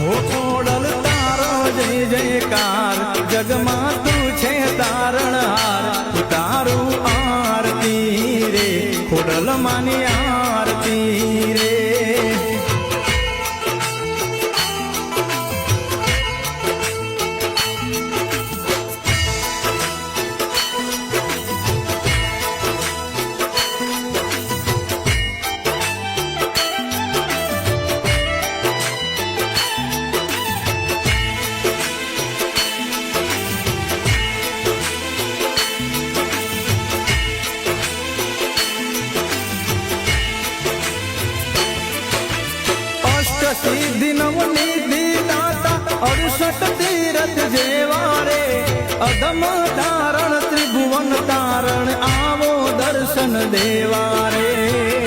ખોડલ તારો જય જયકાર જગમાં તું છે તારણહાર તારું આરતી રે ખોડલ માની આરતી રે सिद्धि नवनिधि दाता 68 तीरथ जेवारे अधम धारण त्रिभुवन तारण आवो दर्शन देवारे।